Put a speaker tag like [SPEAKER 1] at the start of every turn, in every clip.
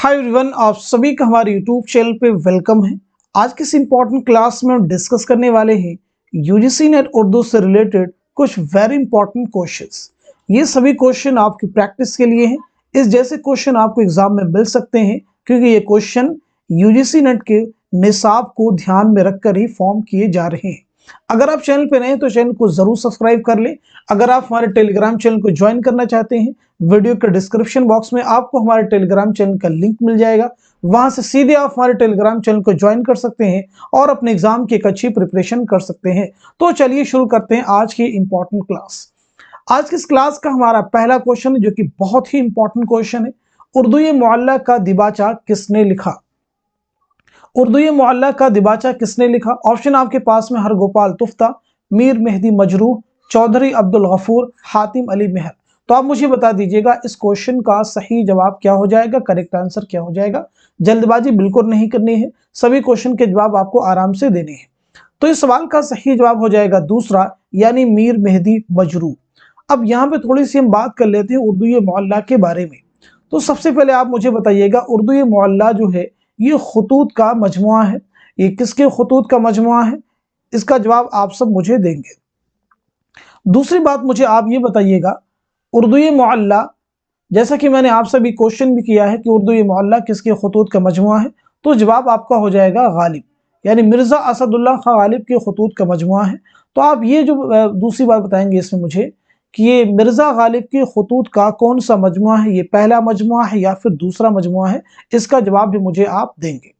[SPEAKER 1] Hi everyone, आप सभी का हमारे यूट्यूब चैनल पे वेलकम है। आज की इस इम्पोर्टेंट क्लास में हम डिस्कस करने वाले हैं यूजीसी नेट उर्दू से रिलेटेड कुछ वेरी इंपॉर्टेंट क्वेश्चंस। ये सभी क्वेश्चन आपकी प्रैक्टिस के लिए हैं। इस जैसे क्वेश्चन आपको एग्जाम में मिल सकते हैं क्योंकि ये क्वेश्चन यूजीसी नेट के निसाब को ध्यान में रखकर ही फॉर्म किए जा रहे हैं। अगर आप चैनल पे नए हैं तो चैनल को जरूर सब्सक्राइब कर लें। अगर आप हमारे टेलीग्राम चैनल को ज्वाइन करना चाहते हैं, वीडियो के डिस्क्रिप्शन बॉक्स में आपको हमारे टेलीग्राम चैनल का लिंक मिल जाएगा। वहां से सीधे आप हमारे टेलीग्राम चैनल को ज्वाइन कर सकते हैं और अपने एग्जाम की एक अच्छी प्रिपरेशन कर सकते हैं। तो चलिए शुरू करते हैं आज की इंपॉर्टेंट क्लास। आज की इस क्लास का हमारा पहला क्वेश्चन जो कि बहुत ही इंपॉर्टेंट क्वेश्चन है, उर्दू मुअल्ला का दिबाचा किसने लिखा? उर्दू मुअल्ला का दिबाचा किसने लिखा? ऑप्शन आपके पास में हरगोपाल तुफ्ता, मीर मेहदी मजरूह, चौधरी अब्दुल गफूर, हातिम अली मेहर। तो आप मुझे बता दीजिएगा इस क्वेश्चन का सही जवाब क्या हो जाएगा, करेक्ट आंसर क्या हो जाएगा। जल्दबाजी बिल्कुल नहीं करनी है, सभी क्वेश्चन के जवाब आपको आराम से देने हैं। तो इस सवाल का सही जवाब हो जाएगा दूसरा, यानी मीर मेहदी मजरूह। अब यहाँ पे थोड़ी सी हम बात कर लेते हैं उर्दू मुअल्ला के बारे में। तो सबसे पहले आप मुझे बताइएगा उर्दू मुअल्ला जो है ये खुतूत का मजमुआ है। ये किसके खुतूत का मजमुआ है? इसका जवाब आप सब मुझे देंगे। दूसरी बात मुझे आप ये बताइएगा उर्दू मुअल्ला, जैसा कि मैंने आप सभी क्वेश्चन भी किया है कि उर्दू मुअल्ला किसके खुतूत का मजमुआ है, तो जवाब आपका हो जाएगा गालिब, यानी मिर्जा असदुल्लाह खां गालिब के खुतूत का मजमुआ है। तो आप ये जो दूसरी बात बताएंगे इसमें मुझे कि ये मिर्जा गालिब के खुतूत का कौन सा मजमुआ है, ये पहला मजमुआ है या फिर दूसरा मजमुआ है, इसका जवाब भी मुझे आप देंगे।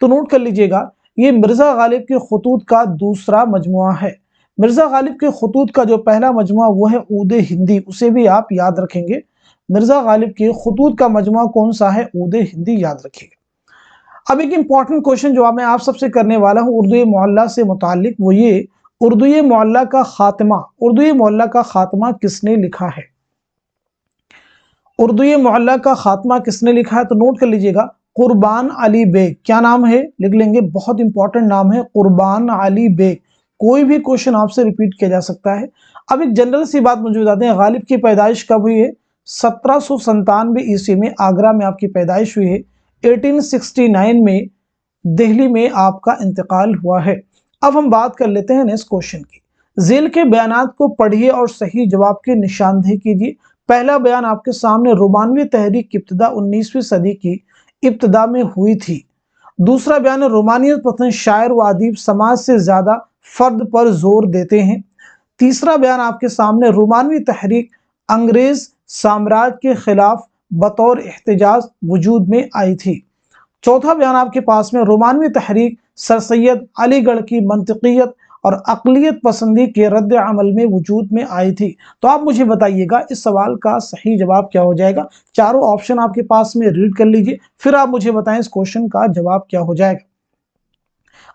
[SPEAKER 1] तो नोट कर लीजिएगा, ये मिर्जा गालिब के खुतूत का दूसरा मजमुआ है। मिर्जा गालिब के खुतूत का जो पहला मजमुआ वो है ऊद हिंदी, उसे भी आप याद रखेंगे। मिर्जा गालिब के खुतूत का मजमुआ कौन सा है? ऊद हिंदी, याद रखिएगा। अब एक इंपॉर्टेंट क्वेश्चन जो मैं आप सबसे करने वाला हूँ उर्दू मुअल्ला से मुताल्लिक, वो ये उर्दू मुअल्ला का खात्मा, उर्दू मुअल्ला का खात्मा किसने लिखा है? उर्दू मुअल्ला का खात्मा किसने लिखा है? तो नोट कर लीजिएगा, कुर्बान अली बेग। क्या नाम है? लिख लेंगे, बहुत इंपॉर्टेंट नाम है, कुर्बान अली बेग। कोई भी क्वेश्चन आपसे रिपीट किया जा सकता है। अब एक जनरल सी बात मुझे बताते हैं, गालिब की पैदाइश कब हुई है? 1797 ईस्वी में आगरा में आपकी पैदाइश हुई है। 1869 में दिल्ली में आपका इंतकाल हुआ है। अब हम बात कर लेते हैं नेक्स्ट क्वेश्चन की। झेल के बयानात को पढ़िए और सही जवाब की निशानदेही कीजिए। पहला बयान आपके सामने, रोमानवी तहरीक की इब्तिदा 19वीं सदी की इब्तिदा में हुई थी। दूसरा बयान है, रोमानियत पसंद शायर व अदीब समाज से ज्यादा फर्द पर जोर देते हैं। तीसरा बयान आपके सामने, रोमानवी तहरीक अंग्रेज साम्राज्य के खिलाफ बतौर एहतजाज वजूद में आई थी। चौथा बयान आपके पास में, रोमानवी तहरीक सर सैयद अलीगढ़ की मंतिकियत और अक़लियत पसंदी के रद्द अमल में वजूद में आई थी। तो आप मुझे बताइएगा इस सवाल का सही जवाब क्या हो जाएगा। चारों ऑप्शन आपके पास में रीड कर लीजिए, फिर आप मुझे बताएं इस क्वेश्चन का जवाब क्या हो जाएगा।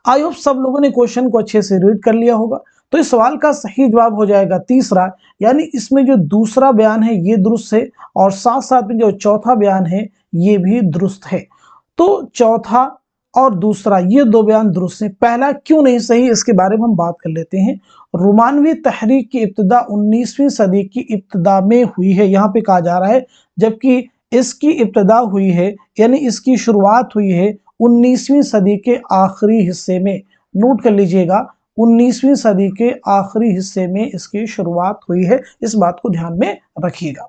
[SPEAKER 1] आई होप सब लोगों ने क्वेश्चन को अच्छे से रीड कर लिया होगा। तो इस सवाल का सही जवाब हो जाएगा तीसरा, यानी इसमें जो दूसरा बयान है ये दुरुस्त है और साथ साथ में जो चौथा बयान है ये भी दुरुस्त है। तो चौथा और दूसरा ये दो बयान दुरुस्त हैं। पहला क्यों नहीं सही, इसके बारे में हम बात कर लेते हैं। रोमानवी तहरीक की इब्तिदा 19वीं सदी की इब्तिदा में हुई है, यहाँ पे कहा जा रहा है, जबकि इसकी इब्तिदा हुई है यानी इसकी शुरुआत हुई है 19वीं सदी के आखिरी हिस्से में। नोट कर लीजिएगा, 19वीं सदी के आखिरी हिस्से में इसकी शुरुआत हुई है, इस बात को ध्यान में रखिएगा।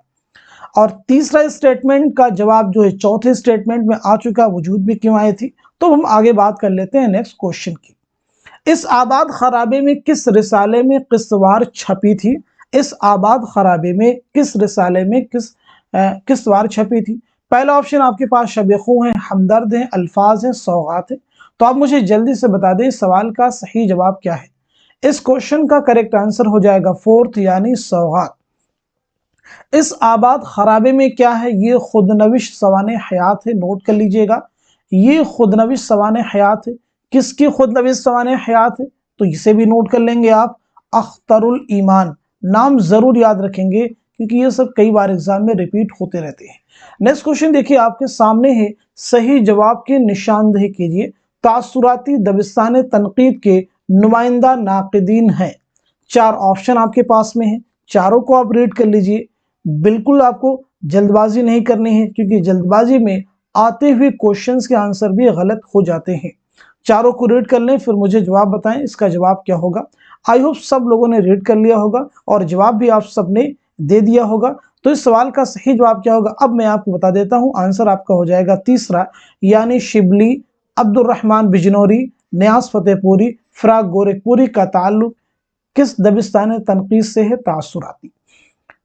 [SPEAKER 1] और तीसरा स्टेटमेंट का जवाब जो है चौथे स्टेटमेंट में आ चुका, वजूद में क्यों आई थी। तो हम आगे बात कर लेते हैं नेक्स्ट क्वेश्चन की। इस आबाद खराबे में किस रिसाले में किस्सवार छपी थी? इस आबाद खराबे में किस रिसाले में किस्सवार छपी थी? पहला ऑप्शन आपके पास शब-ए-खू है, हमदर्द है, अल्फाज है, सौगात है। तो आप मुझे जल्दी से बता दें इस सवाल का सही जवाब क्या है। इस क्वेश्चन का करेक्ट आंसर हो जाएगा फोर्थ, यानी सौगात। इस आबाद खराबे में क्या है? ये खुदनविश सवाने हयात है। नोट कर लीजिएगा, ये खुदनविश सवाने हयात है। किसकी खुदनविश सवाने हयात है? तो इसे भी नोट कर लेंगे आप, अख्तरुल ईमान। नाम जरूर याद रखेंगे क्योंकि ये सब कई बार एग्जाम में रिपीट होते रहते हैं। नेक्स्ट क्वेश्चन देखिए आपके सामने है, सही जवाब की निशानदेही कीजिए। तासुराती दबिस्तान तनकीद के नुमाइंदा नाकिदीन हैं। चार ऑप्शन आपके पास में है, चारों को आप रीड कर लीजिए। बिल्कुल आपको जल्दबाजी नहीं करनी है क्योंकि जल्दबाजी में आते हुए क्वेश्चंस के आंसर भी गलत हो जाते हैं। चारों को रीड कर लें, फिर मुझे जवाब बताएं इसका जवाब क्या होगा। आई होप सब लोगों ने रीड कर लिया होगा और जवाब भी आप सबने दे दिया होगा। तो इस सवाल का सही जवाब क्या होगा अब मैं आपको बता देता हूं। आंसर आपका हो जाएगा तीसरा, यानी शिबली, अब्दुर्रहमान बिजनौरी, न्यास फतेहपुरी, फराग गोरखपुरी का ताल्लुक किस दबिस्तान तनकीद से है? तासुराती।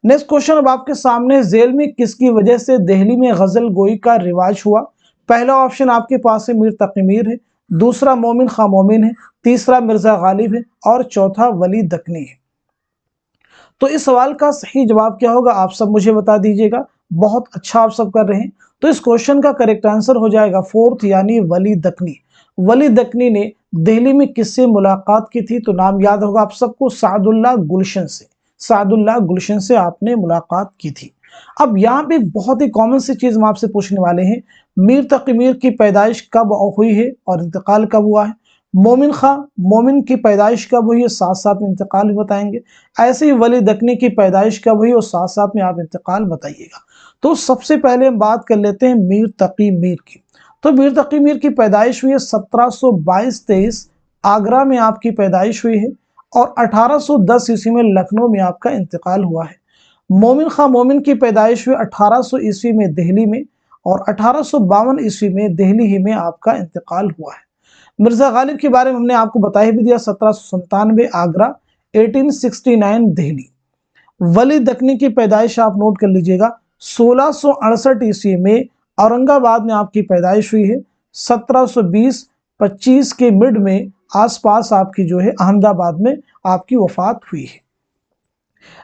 [SPEAKER 1] नेक्स्ट क्वेश्चन अब आपके सामने, जेल में किसकी वजह से दिल्ली में गजल गोई का रिवाज हुआ? पहला ऑप्शन आपके पास है मीर तकी मीर है, दूसरा मोमिन खां मोमिन है, तीसरा मिर्जा गालिब है और चौथा वली दकनी है। तो इस सवाल का सही जवाब क्या होगा आप सब मुझे बता दीजिएगा। बहुत अच्छा आप सब कर रहे हैं। तो इस क्वेश्चन का करेक्ट आंसर हो जाएगा फोर्थ, यानी वली दकनी। वली दकनी ने दिल्ली में किससे मुलाकात की थी? तो नाम याद होगा आप सबको, सादुल्लाह गुलशन से। सादुल्लाह गुलशन से आपने मुलाकात की थी। अब यहाँ पे बहुत ही कॉमन सी चीज हम आपसे पूछने वाले हैं, मीर तकी मीर की पैदाइश कब हुई है और इंतकाल कब हुआ है? मोमिन खां मोमिन की पैदाइश कब हुई है, साथ साथ में इंतकाल भी बताएंगे। ऐसे ही वली दकनी की पैदाइश कब हुई और साथ साथ में आप इंतकाल बताइएगा। तो सबसे पहले हम बात कर लेते हैं मीर तकी मीर की। तो मीर तकी मीर की पैदाइश हुई है 1722-23 आगरा में आपकी पैदाइश हुई है और 1810 ईस्वी में लखनऊ में आपका इंतकाल हुआ है। मोमिन खां मोमिन की पैदाइश हुई 1800 ईस्वी में दिल्ली में और 1852 ईस्वी में दिल्ली ही में आपका इंतकाल हुआ है। मिर्जा गालिब के बारे में हमने आपको बता ही भी दिया, 1797 आगरा, 1869 दिल्ली। वली दकनी की पैदाइश आप नोट कर लीजिएगा, 1668 ईस्वी में औरंगाबाद में आपकी पैदाइश हुई है। 1720-25 के मिड में आसपास आपकी जो है अहमदाबाद में आपकी वफात हुई है।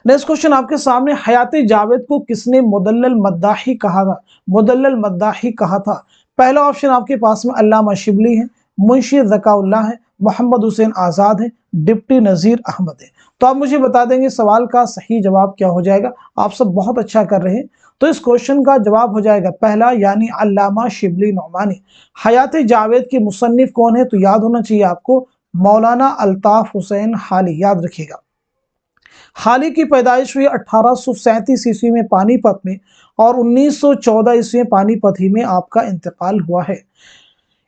[SPEAKER 1] नेक्स्ट क्वेश्चन आपके सामने, हयात जावेद को किसने मुदल्लल मद्दाही कहा था? मुदल्लल मद्दाही कहा था। पहला ऑप्शन आपके पास में अल्लामा शिबली है, मुंशी ज़काउल्लाह है, मोहम्मद हुसैन आज़ाद है, डिप्टी नज़ीर अहमद है। तो आप मुझे बता देंगे सवाल का सही जवाब क्या हो जाएगा। आप सब बहुत अच्छा कर रहे हैं। तो इस क्वेश्चन का जवाब हो जाएगा पहला, यानी अल्लामा शिबली नौमानी। हयात जावेद के मुसन्निफ कौन है? तो याद होना चाहिए आपको, मौलाना अल्ताफ हुसैन हाली, याद रखिएगा। हाली की पैदाइश हुई 1837 ईस्वी में पानीपत में और 1914 ईस्वी में पानीपत ही में आपका इंतकाल हुआ है।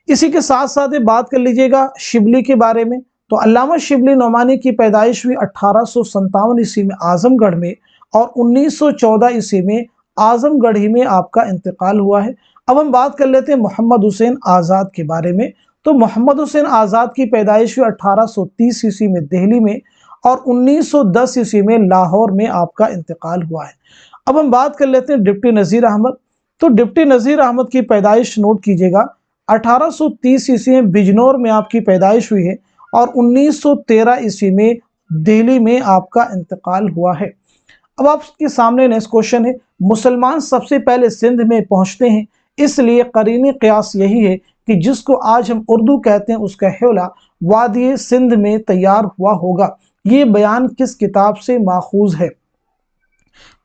[SPEAKER 1] इसी के साथ साथ बात कर लीजिएगा शिबली के बारे में। तो अल्लामा शिबली नौमानी की पैदाइश हुई 1857 ईस्वी में आजमगढ़ में और 1914 ईस्वी में आजमगढ़ ही में आपका इंतकाल हुआ है। अब हम बात कर लेते हैं मोहम्मद हुसैन आज़ाद के बारे में। तो मोहम्मद हुसैन आज़ाद की पैदाइश हुई 1830 ईस्वी में दिल्ली में और 1910 ईस्वी में लाहौर में आपका इंतकाल हुआ है। अब हम बात कर लेते हैं डिप्टी नज़ीर अहमद। तो डिप्टी नज़ीर अहमद की पैदाइश नोट कीजिएगा, 1830 ईस्वी में बिजनौर में आपकी पैदाइश हुई है और 1913 ईस्वी में दिल्ली में आपका इंतकाल हुआ है। अब आपके सामने नेक्स्ट क्वेश्चन है, मुसलमान सबसे पहले सिंध में पहुंचते हैं, इसलिए करीनी क़यास यही है कि जिसको आज हम उर्दू कहते हैं उसका हेला वादी सिंध में तैयार हुआ होगा। ये बयान किस किताब से माखूज है?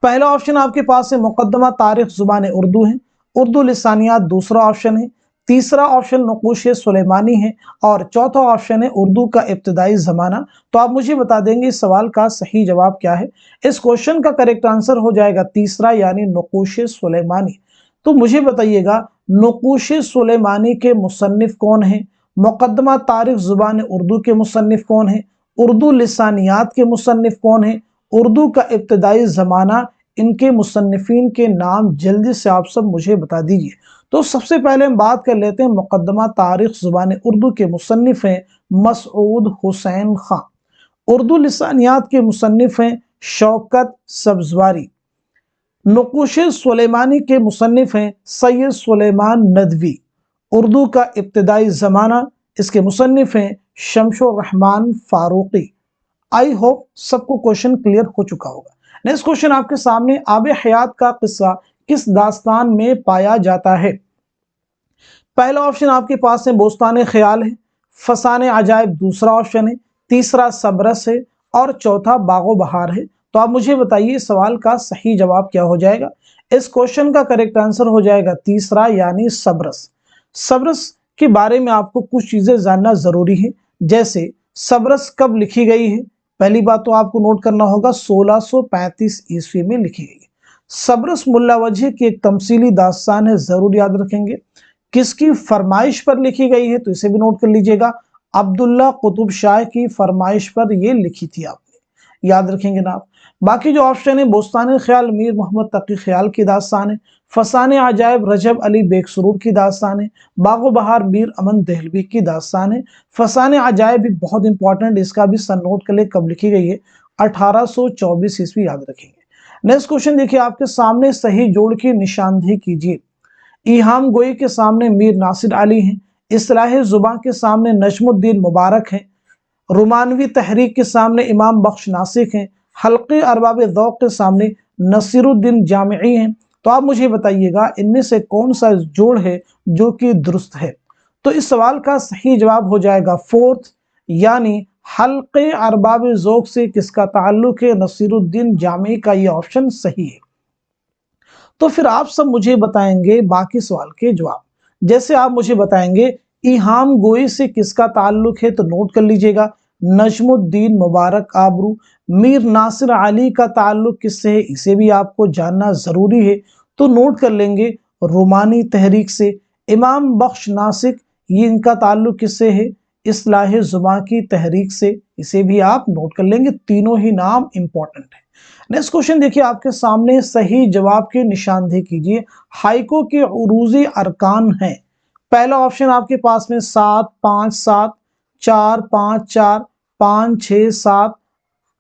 [SPEAKER 1] पहला ऑप्शन आपके पास है मुकद्दमा तारीख ज़ुबान उर्दू है, उर्दू लिसानियात दूसरा ऑप्शन है, तीसरा ऑप्शन नक़ूश सुलेमानी है और चौथा ऑप्शन है उर्दू का इब्तदाई ज़माना। तो आप मुझे बता देंगे इस सवाल का सही जवाब क्या है। इस क्वेश्चन का करेक्ट आंसर हो जाएगा तीसरा, यानी नक़ूश सुलेमानी। तो मुझे बताइएगा नक़ूश सुलेमानी के मुसन्निफ कौन है? मुकद्दमा तारीख ज़ुबान उर्दू के मुसन्निफ कौन है? उर्दू लिसानियात के मुसन्निफ कौन है? उर्दू का इब्तदाई ज़माना, इनके मुसन्निफीन के नाम जल्दी से आप सब मुझे बता दीजिए। तो सबसे पहले हम बात कर लेते हैं मुकद्दमा तारीख ज़ुबान उर्दू के मुसन्निफ हैं मसऊद हुसैन खां। उर्दू लिसानियात के मुसन्निफ हैं शौकत सब्ज़वारी। नक़ूश सुलेमानी के मुसन्निफ हैं सैयद सुलेमान नदवी। उर्दू का इब्तदाई ज़माना, इसके मुसन्निफ हैं शमशुर रहमान फारूकी। आई होप सबको क्वेश्चन क्लियर हो चुका होगा। नेक्स्ट क्वेश्चन आपके सामने, आब हयात का किस्सा किस दास्तान में पाया जाता है? पहला ऑप्शन आपके पास है बोस्तान ख्याल है, फसान अजायब दूसरा ऑप्शन है, तीसरा सबरस है और चौथा बागो बहार है। तो आप मुझे बताइए सवाल का सही जवाब क्या हो जाएगा। इस क्वेश्चन का करेक्ट आंसर हो जाएगा तीसरा, यानी सबरस। सबरस के बारे में आपको कुछ चीजें जानना जरूरी है, जैसे सबरस कब लिखी गई है। पहली बात तो आपको नोट करना होगा 1635 ईस्वी में लिखी गई है। सब्रस मुल्ला वजह की एक तमसीली दास्तान है, जरूर याद रखेंगे। किसकी फरमाइश पर लिखी गई है, तो इसे भी नोट कर लीजिएगा। अब्दुल्ला कुतुब शाह की फरमाइश पर यह लिखी थी आपने, याद रखेंगे ना आप। बाकी जो ऑप्शन है, बोस्तान ख्याल मीर मोहम्मद तकी ख्याल की दास्तान है, फसाने अजायब रजब अली बेग सुरूर की दास्तान है, बागो बहार मीर अमन दहलवी की दास्तान है। फसाने अजायब भी बहुत इंपॉर्टेंट, इसका भी सन नोट कर ले, कब लिखी गई है, 1824 ईस्वी, याद रखेंगे। नेक्स्ट क्वेश्चन देखिए आपके सामने, सही जोड़ की निशानदेही कीजिए। इहाम गोई के सामने मीर नासिर अली हैं, इस्लाह जुबां के सामने नजमुद्दीन मुबारक हैं, रोमानवी तहरीक के सामने इमाम बख्श नासिक हैं, हल्के अरबाब ज़ौक़ के सामने नसीरुद्दीन जामिई हैं। तो आप मुझे बताइएगा इनमें से कौन सा जोड़ है जो कि दुरुस्त है। तो इस सवाल का सही जवाब हो जाएगा फोर्थ, यानी हल्के अरबाब ज़ौक़ से किसका ताल्लुक है, नसीरुद्दीन जामिई का ये ऑप्शन सही है। तो फिर आप सब मुझे बताएंगे बाकी सवाल के जवाब। जैसे आप मुझे बताएंगे इहाम गोई से किसका ताल्लुक है, तो नोट कर लीजिएगा, नजमुद्दीन मुबारक आबरू। मीर नासिर अली का ताल्लुक किससे है, इसे भी आपको जानना जरूरी है, तो नोट कर लेंगे रोमानी तहरीक से। इमाम बख्श नासिक, ये इनका ताल्लुक किससे है, इस्लाह जुबां की तहरीक से, इसे भी आप नोट कर लेंगे। तीनों ही नाम इंपॉर्टेंट है। नेक्स्ट क्वेश्चन देखिए आपके सामने, सही जवाब की निशानदेही कीजिए। हाइको के उरूजी अरकान हैं। पहला ऑप्शन आपके पास में 7 5 7, 4 5 4, 5 6 7,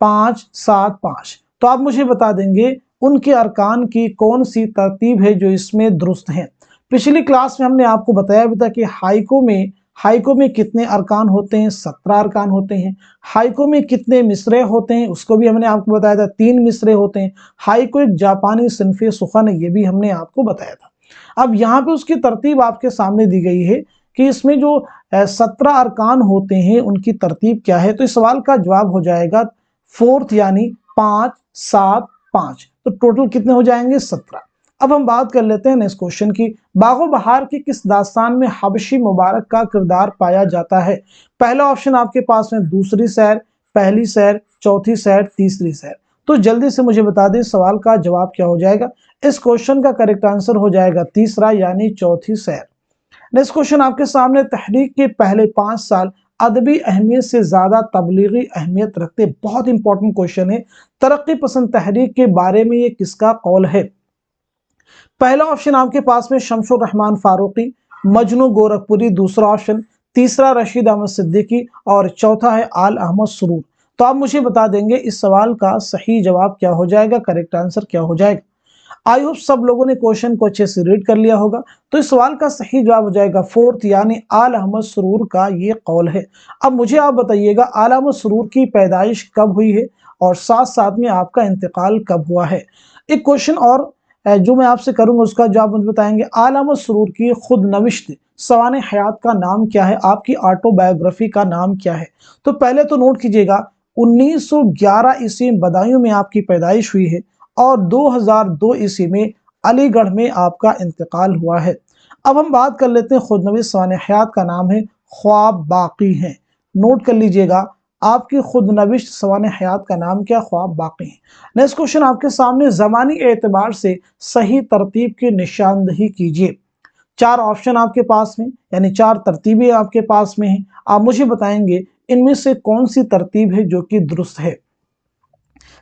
[SPEAKER 1] 5 7 5। तो आप मुझे बता देंगे उनके अरकान की कौन सी तरतीब है जो इसमें दुरुस्त है। पिछली क्लास में हमने आपको बताया भी था कि हाइको में कितने अरकान होते हैं, 17 अरकान होते हैं। हाइको में कितने मिसरे होते हैं, उसको भी हमने आपको बताया था, 3 मिसरे होते हैं। हाइको एक जापानी सिनफे सुखन है, ये भी हमने आपको बताया था। अब यहाँ पे उसकी तरतीब आपके सामने दी गई है कि इसमें जो 17 अरकान होते हैं उनकी तरतीब क्या है। तो इस सवाल का जवाब हो जाएगा फोर्थ, यानी 5 7 5। तो टोटल कितने हो जाएंगे, 17। अब हम बात कर लेते हैं नेक्स्ट क्वेश्चन की। बागो बहार की किस दास्तान में हबशी मुबारक का किरदार पाया जाता है। पहला ऑप्शन आपके पास में दूसरी सैर, पहली सैर, चौथी सैर, तीसरी सैर। तो जल्दी से मुझे बता दें सवाल का जवाब क्या हो जाएगा। इस क्वेश्चन का करेक्ट आंसर हो जाएगा तीसरा, यानी चौथी सैर। नेक्स्ट क्वेश्चन आपके सामने, तहरीक के पहले 5 साल अदबी अहमियत से ज्यादा तबलीगी अहमियत रखते। बहुत इंपॉर्टेंट क्वेश्चन है। तरक्की पसंद तहरीक के बारे में ये किसका कौल है। पहला ऑप्शन आपके पास में शमशुर रहमान फारूकी, मजनू गोरखपुरी दूसरा ऑप्शन, तीसरा रशीद अहमद सिद्दीकी और चौथा है आल अहमद सुरूर। तो आप मुझे बता देंगे इस सवाल का सही जवाब क्या हो जाएगा, करेक्ट आंसर क्या हो जाएगा। आई होप सब लोगों ने क्वेश्चन को अच्छे से रीड कर लिया होगा। तो इस सवाल का सही जवाब हो जाएगा फोर्थ, यानी आल अहमद सुरूर का ये कौल है। अब मुझे आप बताइएगा आल अहमद सुरूर की पैदाइश कब हुई है और साथ साथ में आपका इंतकाल कब हुआ है। एक क्वेश्चन और जो मैं आपसे करूंगा उसका जवाब मुझे बताएंगे। आल अहमद सुरूर की खुद नविश्त सवाने हयात का नाम क्या है, आपकी ऑटोबायोग्राफी का नाम क्या है। तो पहले तो नोट कीजिएगा 1911 ईस्वी में बदायूं में आपकी पैदाइश हुई है और 2002 ईस्वी में अलीगढ़ में आपका इंतकाल हुआ है। अब हम बात कर लेते हैं खुद नविश्त सवाने हयात का नाम है ख्वाब बाकी है। नोट कर लीजिएगा आपकी खुद नविश्त सवाने हयात का नाम क्या, ख्वाब बाकी है। नेक्स्ट क्वेश्चन आपके सामने, जमानी एतबार से सही तरतीब की निशानदेही कीजिए। 4 ऑप्शन आपके पास में, यानी 4 तरतीबें आपके पास में हैं। आप मुझे बताएंगे इनमें से कौन सी तरतीब है जो कि दुरुस्त है।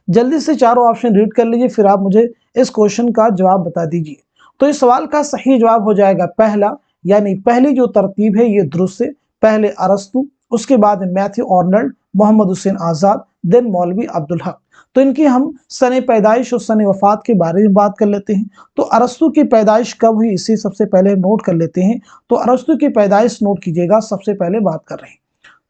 [SPEAKER 1] जल्दी से चारों ऑप्शन रीड कर लीजिए, फिर आप मुझे इस क्वेश्चन का जवाब बता दीजिए। तो इस सवाल का सही जवाब हो जाएगा पहला, यानी पहली जो तरतीब है ये दुरुस्त है। पहले अरस्तु, उसके बाद मैथ्यू आर्नल्ड, मोहम्मद हुसैन आजाद, देन मौलवी अब्दुल हक। तो इनकी हम सने पैदाइश और सने वफात के बारे में बात कर लेते हैं। तो अरस्तु की पैदाइश कब हुई, इसी सबसे पहले नोट कर लेते हैं। तो अरस्तु की पैदाइश नोट कीजिएगा, सबसे पहले बात कर रहे हैं।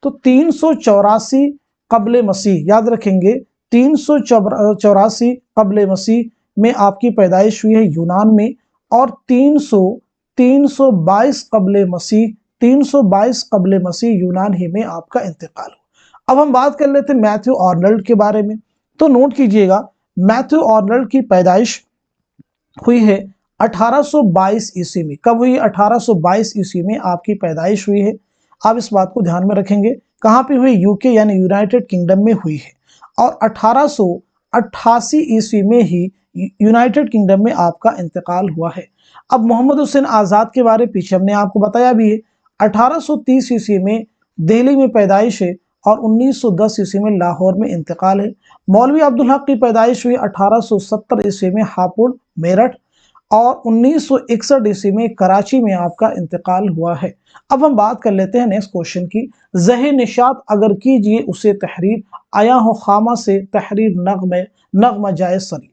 [SPEAKER 1] तो 384 कब्ले मसीह, याद रखेंगे 384 कब्ले मसीह में आपकी पैदाइश हुई है यूनान में। और 322 कब्ले मसीह यूनान ही में आपका इंतकाल हुआ। अब हम बात कर लेते हैं मैथ्यू आर्नल्ड के बारे में। तो नोट कीजिएगा मैथ्यू आर्नल्ड की पैदाइश हुई है 1822 ईस्वी में। कब हुई, 1822 ईस्वी में आपकी पैदाइश हुई है। आप इस बात को ध्यान में रखेंगे। कहाँ पे हुई, यूके यानी यूनाइटेड किंगडम में हुई है। और 88 ईस्वी में ही यूनाइटेड किंगडम में आपका इंतकाल हुआ है। अब मोहम्मद हुसैन आज़ाद के बारे में पीछे हमने आपको बताया भी है। 1830 ईस्वी में दिल्ली में पैदाइश है और 1910 ईस्वी में लाहौर में इंतकाल है। मौलवी अब्दुल हक की पैदाइश हुई 1870 ईस्वी में हापुड़ मेरठ और 1961 ईस्वी में कराची में आपका इंतकाल हुआ है। अब हम बात कर लेते हैं नेक्स्ट क्वेश्चन की। ज़हे निशात अगर कीजिए उसे तहरीर, आया हो खामा से तहरीर नग़्मा जाए सरी।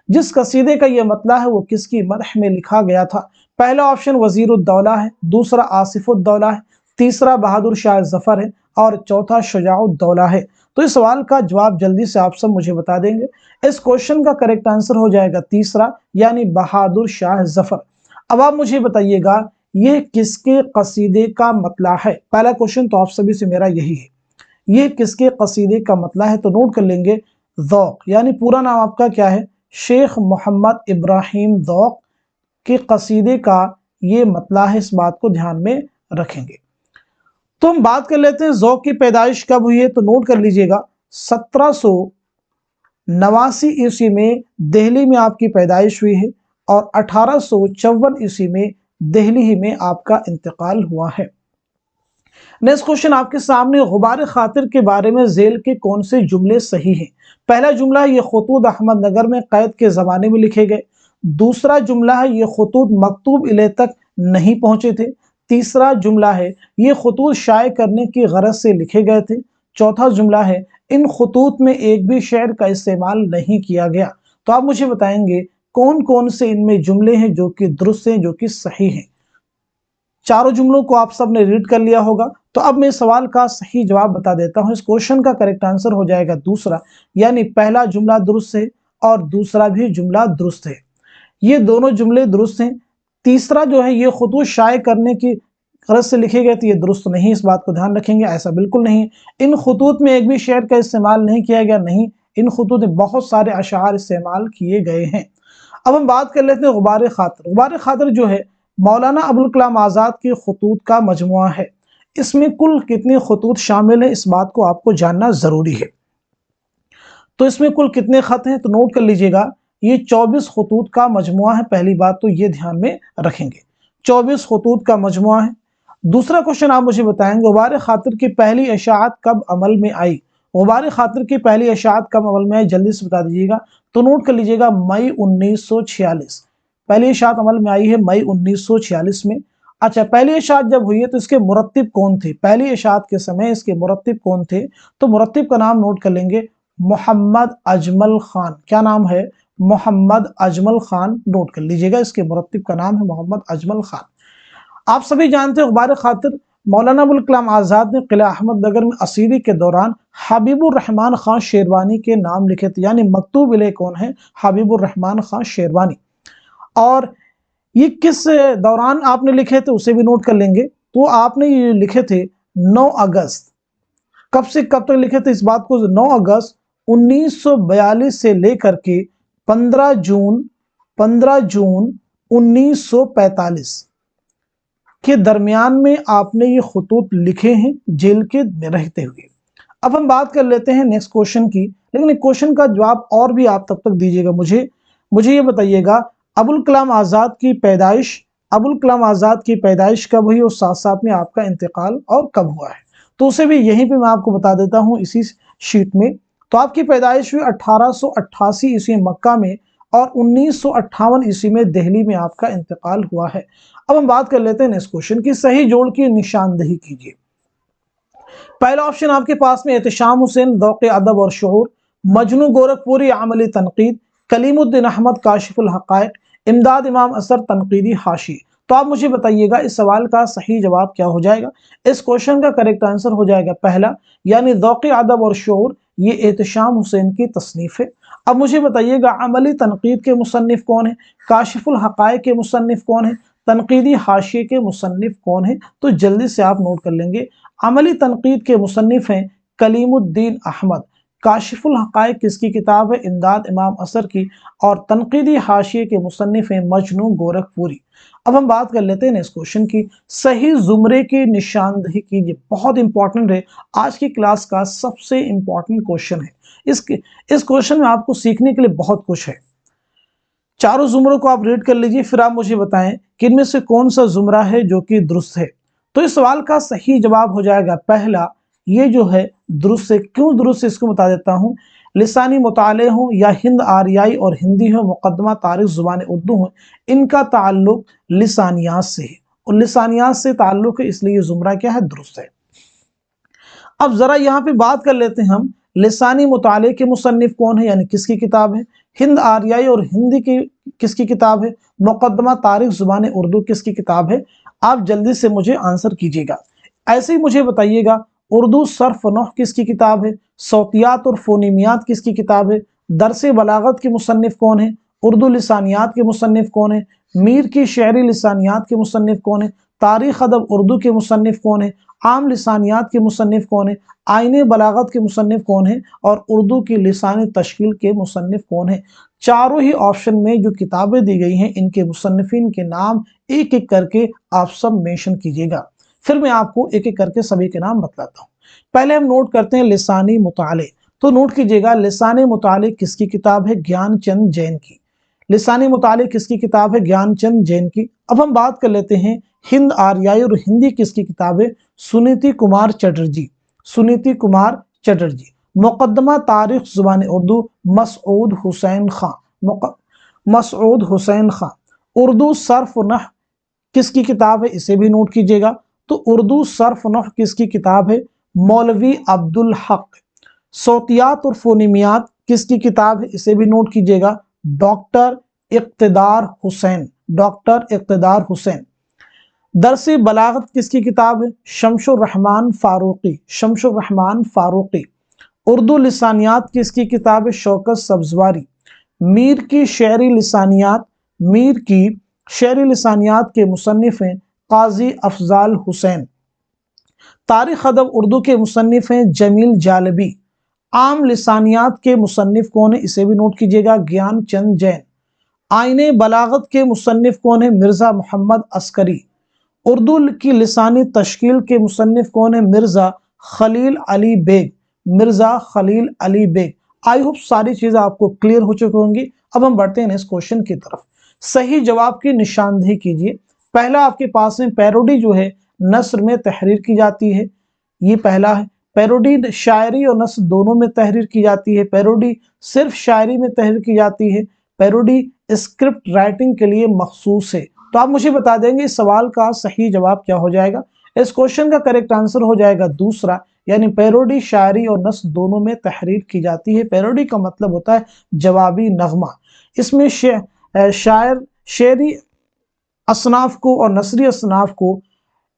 [SPEAKER 1] जिस कसीदे का ये मतला है वो किसकी मदह में लिखा गया था? पहला ऑप्शन वज़ीरुद्दौला है, दूसरा आसिफुद्दौला है, तीसरा बहादुर शाह ज़फ़र है और चौथा शुजाउद्दौला है। तो इस सवाल का जवाब जल्दी से आप सब मुझे बता देंगे। इस क्वेश्चन का करेक्ट आंसर हो जाएगा तीसरा, यानी बहादुर शाह ज़फ़र। अब आप मुझे बताइएगा ये किसके कसीदे का मतला है? पहला क्वेश्चन तो आप सभी से मेरा यही है, ये किसके कसीदे का मतला है? तो नोट कर लेंगे ज़ौक़, यानी पूरा नाम आपका क्या है? शेख मोहम्मद इब्राहिम ज़ौक़ के कसीदे का ये मतला है, इस बात को ध्यान में रखेंगे। तो हम बात कर लेते हैं ज़ौक़ की पैदाइश कब हुई है। तो नोट कर लीजिएगा 1789 ईस्वी में दिल्ली में आपकी पैदाइश हुई है और 1854 ईस्वी में दिल्ली ही में आपका इंतकाल हुआ है। नेक्स्ट क्वेश्चन आपके सामने, गुबार खातिर के बारे में ज़ेल के कौन से जुमले सही हैं? पहला जुमला है ये खतूत अहमदनगर में कैद के ज़माने में लिखे गए। दूसरा जुमला है ये खतूत मकतूब इले तक नहीं पहुंचे थे। तीसरा जुमला है ये खतूत शाये करने की गरज से लिखे गए थे। चौथा जुमला है इन खतूत में एक भी शेर का इस्तेमाल नहीं किया गया। तो आप मुझे बताएंगे कौन कौन से इनमें जुमले हैं जो कि दुरुस्त हैं, जो कि सही हैं। चारों जुमलों को आप सब ने रीड कर लिया होगा। तो अब मैं सवाल का सही जवाब बता देता हूं। इस क्वेश्चन का करेक्ट आंसर हो जाएगा दूसरा, यानी पहला जुमला दुरुस्त है और दूसरा भी जुमला दुरुस्त है। ये दोनों जुमले दुरुस्त हैं। तीसरा जो है ये खतूत शाये करने की गरज से लिखे गए थे, ये दुरुस्त नहीं, इस बात को ध्यान रखेंगे, ऐसा बिल्कुल नहीं। इन खतूत में एक भी शेर का इस्तेमाल नहीं किया गया, नहीं, इन खतूत में बहुत सारे अशार इस्तेमाल किए गए हैं। अब हम बात कर लेते हैं गुबार खातिर। गुबार खातिर जो है मौलाना अबुल कलाम आज़ाद के खतूत का मजमुआ है। इसमें कुल कितने खतूत शामिल हैं, इस बात को आपको जानना जरूरी है। तो इसमें कुल कितने खत हैं? तो नोट कर लीजिएगा ये 24 खतूत का मजमुआ है। पहली बात तो ये ध्यान में रखेंगे, 24 खतूत का मजमुआ है। दूसरा क्वेश्चन आप मुझे बताएंगे गुबार खातिर की पहली इशाअत कब अमल में आई? गुबार खातिर की पहली इशाअत कब अमल में आई, जल्दी से बता दीजिएगा। तो नोट कर लीजिएगा मई 1946 पहली इशाअत अमल में आई है, मई 1946 में। अच्छा, पहली इशाअत जब हुई है तो इसके मुरत्तिब कौन थे? पहली इशाअत के समय इसके मुरत्तिब कौन थे? तो मुरत्तिब का नाम नोट कर लेंगे, मोहम्मद अजमल खान। क्या नाम है? मोहम्मद अजमल खान। नोट कर लीजिएगा, इसके मुरत्तिब का नाम है मोहम्मद अजमल खान। आप सभी जानते हैं गुबार खातिर मौलाना अबुल कलाम आज़ाद ने किला अहमदनगर में असीरी के दौरान हबीबुर रहमान खान शेरवानी के नाम लिखे थे, यानी मकतूब इले कौन है? हबीबुर रहमान खान शेरवानी। और ये किस दौरान आपने लिखे थे उसे भी नोट कर लेंगे। तो आपने ये लिखे थे 9 अगस्त। कब से कब तक लिखे थे इस बात को? 9 अगस्त 1942 से लेकर के 15 जून 1945 के दरमियान में आपने ये खतूत लिखे हैं जेल के में रहते हुए। अब हम बात कर लेते हैं नेक्स्ट क्वेश्चन की, लेकिन क्वेश्चन का जवाब और भी आप तब तक दीजिएगा। मुझे ये बताइएगा अबुल कलाम आज़ाद की पैदाइश कब हुई और साथ साथ में आपका इंतकाल और कब हुआ है? तो उसे भी यहीं पे मैं आपको बता देता हूं इसी शीट में। तो आपकी पैदाइश हुई 1888 ईस्वी मक्का में और 1958 ईस्वी में दिल्ली में आपका इंतकाल हुआ है। अब हम बात कर लेते हैं नेक्स्ट क्वेश्चन की, सही जोड़ की निशानदही कीजिए। पहला ऑप्शन आपके पास में एहतशाम हुसैन ज़ौक़ अदब और शऊर, मजनू गोरखपुरी अमली तनकीद, कलीमुद्दीन अहमद काशिफुल हक़ाइक़, इमदाद इमाम असर तनकीदी हाशी। तो आप मुझे बताइएगा इस सवाल का सही जवाब क्या हो जाएगा? इस क्वेश्चन का करेक्ट आंसर हो जाएगा पहला, यानी ज़ौक़ अदब और शऊर, ये एहतशाम हुसैन की तसनीफ है। अब मुझे बताइएगा अमली तनकीद के मुसन्निफ कौन है? काशिफुल हक़ाइक़ के मुसन्निफ कौन है? तनकीदी हाशिए के मुसन्निफ कौन है? तो जल्दी से आप नोट कर लेंगे। अमली तनकीद के मुसन्निफ हैं कलीमुद्दीन अहमद। काशिफुल हक़ाइक़ किसकी किताब है? इमदाद इमाम असर की। और तनकीदी हाशिए के मुसन्निफ हैं मजनू गोरखपुरी। अब हम बात कर लेते हैं इस क्वेश्चन की, सही जुमरे की निशानदही कीजिए। बहुत इंपॉर्टेंट है, आज की क्लास का सबसे इंपॉर्टेंट क्वेश्चन है। इस क्वेश्चन में आपको सीखने के लिए बहुत कुछ है। चारों जुमरों को आप रीड कर लीजिए, फिर आप मुझे बताएं कि इनमें से कौन सा जुमरा है जो कि दुरुस्त है। तो इस सवाल का सही जवाब हो जाएगा पहला, ये जो है दुरुस्त है। क्यों दुरुस्त है इसको बता देता हूं। लिसानी मुताले हो या हिंद आरियाई और हिंदी हो, मुकदमा तारीख जुबान उर्दू हो, इनका ताल्लुक लिसानियात से है और लिसानियात से ताल्लुक है, इसलिए ये जुमरा क्या है, दुरुस्त है। अब जरा यहाँ पे बात कर लेते हैं हम, लिसानी मुताले के मुसन्निफ कौन है, यानी किसकी किताब है। हिंद आरियाई और हिंदी की किसकी किताब है। मुकदमा तारीख जुबान उर्दू किसकी किताब है। आप जल्दी से मुझे आंसर कीजिएगा। ऐसे ही मुझे बताइएगा, उर्दू सर्फ नह किसकी किताब है। सौतियात और फोनीमियात किसकी किताब है। दरसे बलागत के मुसन्निफ कौन है। उर्दू लिसानियात के मुसन्निफ कौन है। मीर की शहरी लिसानियात के मुसन्निफ कौन है। तारीख अदब उर्दू के मुसन्निफ कौन है। आम लिसानियात के मुसन्निफ कौन है। आईने बलागत के मुसन्निफ कौन है और उर्दू की लिसानी तश्कील के मुसन्निफ कौन है। चारों ही ऑप्शन में जो किताबें दी गई हैं, इनके मुसन्निफिन के नाम एक एक करके आप सब मेंशन कीजिएगा, फिर मैं आपको एक एक करके सभी के नाम बतलाता हूँ। पहले हम नोट करते हैं लिसानी मुताले। तो नोट कीजिएगा, लिसानी मुताले किसकी किताब है, ज्ञानचंद जैन की। लिसानी मुताले किसकी किताब है, ज्ञानचंद जैन की। अब हम बात कर लेते हैं हिंद आरियाई और हिंदी किसकी किताब है, सुनीति कुमार चटर्जी। सुनीति कुमार चटर्जी। मुकदमा तारीख जुबान उर्दू, मसऊद हुसैन खां। मसऊद हुसैन खां। उर्दू सर्फ नह किसकी किताब है, इसे भी नोट कीजिएगा। तो उर्दू सर्फ नह किसकी किताब है, मौलवी अब्दुल हक। सौतियात और फोनीमियात किसकी किताब है, इसे भी नोट कीजिएगा, डॉक्टर इक़्तिदार हुसैन। डॉक्टर इक़्तिदार हुसैन। दरसे बलागत किसकी किताब है, शमशुर रहमान फारूकी। शमशुर रहमान फारूकी। उर्दू लिसानियात किसकी किताब है, शौकत सब्जवारी। मीर की शहरी लिसानियात, मीर की शहरी लिसानियात के मुसन्निफ हैं काजी अफजाल हुसैन। तारीख अदब उर्दू के मुसन्निफ हैं जमील जालबी। आम लिसानियात के मुसन्निफ कौन है, इसे भी नोट कीजिएगा, ज्ञानचंद जैन। आईने बलागत के मुसन्निफ कौन है, मिर्जा मोहम्मद अस्करी। उर्दू की लिसानी तश्कील के मुसन्निफ कौन है, मिर्जा खलील अली बेग। मिर्जा खलील अली बेग। आई होप सारी चीजें आपको क्लियर हो चुकी होंगी। अब हम बढ़ते हैं इस क्वेश्चन की तरफ। सही जवाब की निशानदेही कीजिए। पहला आपके पास में पैरोडी जो है नस्र में तहरीर की जाती है, ये पहला है। पैरोडी शायरी और नस्र दोनों में तहरीर की जाती है। पैरोडी सिर्फ शायरी में तहरीर की जाती है। पैरोडी स्क्रिप्ट राइटिंग के लिए मखसूस है। तो आप मुझे बता देंगे इस सवाल का सही जवाब क्या हो जाएगा। इस क्वेश्चन का करेक्ट आंसर हो जाएगा दूसरा, यानी पैरोडी शायरी और नस्र दोनों में तहरीर की जाती है। पैरोडी का मतलब होता है जवाबी नगमा। इसमें शायर शेरी असनाफ को और नसरी असनाफ को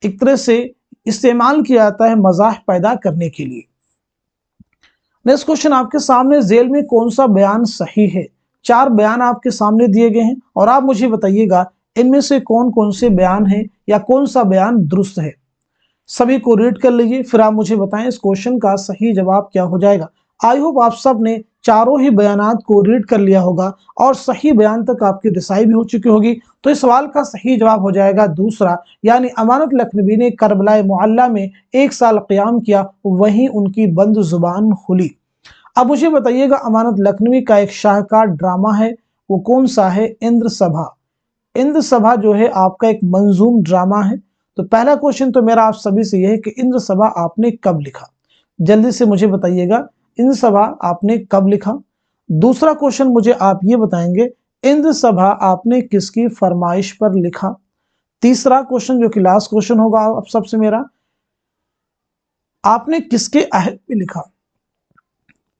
[SPEAKER 1] एक तरह से इस्तेमाल किया जाता है मजाक पैदा करने के लिए। नेक्स्ट क्वेश्चन आपके सामने, जेल में कौन सा बयान सही है। चार बयान आपके सामने दिए गए हैं और आप मुझे बताइएगा इनमें से कौन कौन से बयान हैं या कौन सा बयान दुरुस्त है। सभी को रीड कर लीजिए, फिर आप मुझे बताएं इस क्वेश्चन का सही जवाब क्या हो जाएगा। आई होप आप सब ने चारों ही बयानात को रीड कर लिया होगा और सही बयान तक आपकी रिसाई भी हो चुकी होगी। तो इस सवाल का सही जवाब हो जाएगा दूसरा, यानी अमानत लखनवी ने करबला मुअल्ला में 1 साल क़याम किया, वहीं उनकी बंद जुबान खुली। अब मुझे बताइएगा अमानत लखनवी का एक शाहकार ड्रामा है, वो कौन सा है, इंद्र सभा। इंद्र सभा जो है आपका एक मंजूम ड्रामा है। तो पहला क्वेश्चन तो मेरा आप सभी से यह है कि इंद्र सभा आपने कब लिखा, जल्दी से मुझे बताइएगा इंद्र सभा आपने कब लिखा। दूसरा क्वेश्चन मुझे आप ये बताएंगे इंद्र सभा आपने किसकी फरमाइश पर लिखा। तीसरा क्वेश्चन जो कि लास्ट क्वेश्चन होगा अब सबसे मेरा, आपने किसके अहद पे लिखा।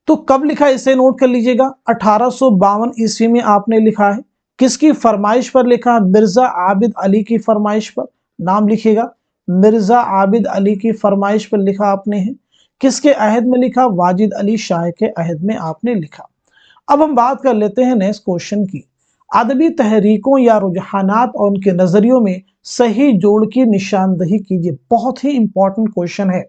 [SPEAKER 1] तो कब लिखा इसे नोट कर लीजिएगा, 1852 ईस्वी में आपने लिखा है। किसकी फरमाइश पर लिखा, मिर्जा आबिद अली की फरमाइश पर। नाम लिखिएगा, मिर्जा आबिद अली की फरमाइश पर लिखा आपने है। किसके अहद में लिखा, वाजिद अली शाह के अहद में आपने लिखा। अब हम बात कर लेते हैं नेक्स्ट क्वेश्चन की। अदबी तहरीकों या रुझानात और उनके नजरियों में सही जोड़ की निशानदेही कीजिए। बहुत ही इंपॉर्टेंट क्वेश्चन है,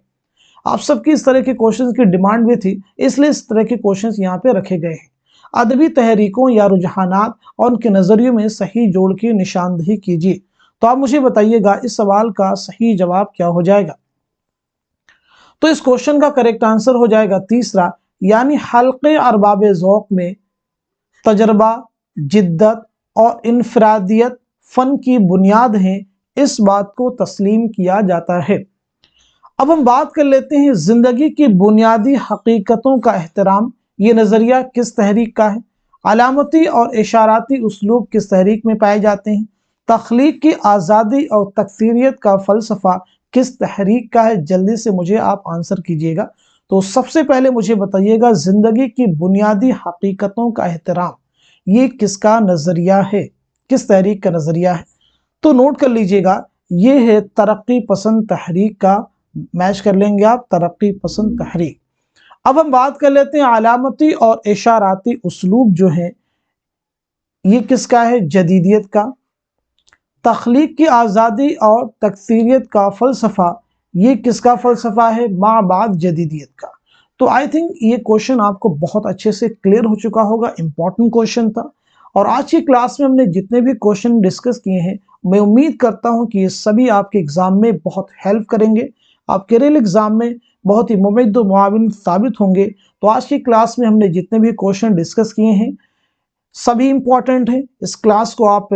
[SPEAKER 1] आप सबकी इस तरह के क्वेश्चंस की डिमांड भी थी, इसलिए इस तरह के क्वेश्चंस यहाँ पे रखे गए हैं। अदबी तहरीकों या रुझानात और उनके नजरियों में सही जोड़ की निशानदेही कीजिए। तो आप मुझे बताइएगा इस सवाल का सही जवाब क्या हो जाएगा। तो इस क्वेश्चन का करेक्ट आंसर हो जाएगा तीसरा, यानी हल्के अरबाब ज़ौक़ में तजर्बा, जिद्दत और इनफरादियत फ़न की बुनियाद हैं, इस बात को तस्लीम किया जाता है। अब हम बात कर लेते हैं ज़िंदगी की बुनियादी हकीकतों का एहतराम। ये नज़रिया किस तहरीक का है? अलामती और इशाराती उसलूब किस तहरीक में पाए जाते हैं? तख्लीक की आज़ादी और तकसीरियत का फ़लसफ़ा किस तहरीक का है? जल्दी से मुझे आप आंसर कीजिएगा। तो सबसे पहले मुझे बताइएगा, ज़िंदगी की बुनियादी हकीकतों का एहतराम ये किसका नज़रिया है, किस तहरीक का नज़रिया है? तो नोट कर लीजिएगा, ये है तरक्की पसंद तहरीक का। मैच कर लेंगे आप, तरक्की पसंद तहरीक। अब हम बात कर लेते हैं अलामती और इशाराती उसलूब जो है ये किसका है? जदीदियत का। तख्लीक की आज़ादी और तकसीरियत का फ़लसफ़ा ये किसका फ़लसफ़ा है? माबाद जदीदियत का। तो आई थिंक ये क्वेश्चन आपको बहुत अच्छे से क्लियर हो चुका होगा, इंपॉर्टेंट क्वेश्चन था। और आज की क्लास में हमने जितने भी क्वेश्चन डिस्कस किए हैं, मैं उम्मीद करता हूं कि ये सभी आपके एग्ज़ाम में बहुत हेल्प करेंगे, आपके रियल एग्ज़ाम में बहुत ही मुमय्यद और मुआविन साबित होंगे। तो आज की क्लास में हमने जितने भी क्वेश्चन डिस्कस किए हैं सभी इंपॉर्टेंट हैं। इस क्लास को आप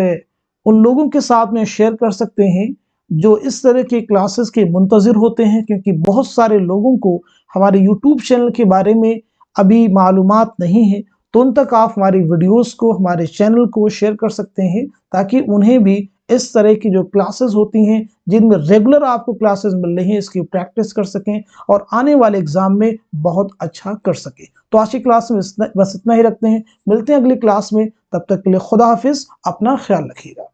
[SPEAKER 1] उन लोगों के साथ में शेयर कर सकते हैं जो इस तरह के क्लासेस के मुंतज़िर होते हैं, क्योंकि बहुत सारे लोगों को हमारे यूट्यूब चैनल के बारे में अभी मालूमात नहीं है। तो उन तक आप हमारी वीडियोस को, हमारे चैनल को शेयर कर सकते हैं, ताकि उन्हें भी इस तरह की जो क्लासेस होती हैं जिनमें रेगुलर आपको क्लासेस मिल रही हैं, इसकी प्रैक्टिस कर सकें और आने वाले एग्जाम में बहुत अच्छा कर सकें। तो आज की क्लास में बस इतना ही रखते हैं। मिलते हैं अगली क्लास में, तब तक के लिए खुदा हाफिज, अपना ख्याल रखिएगा।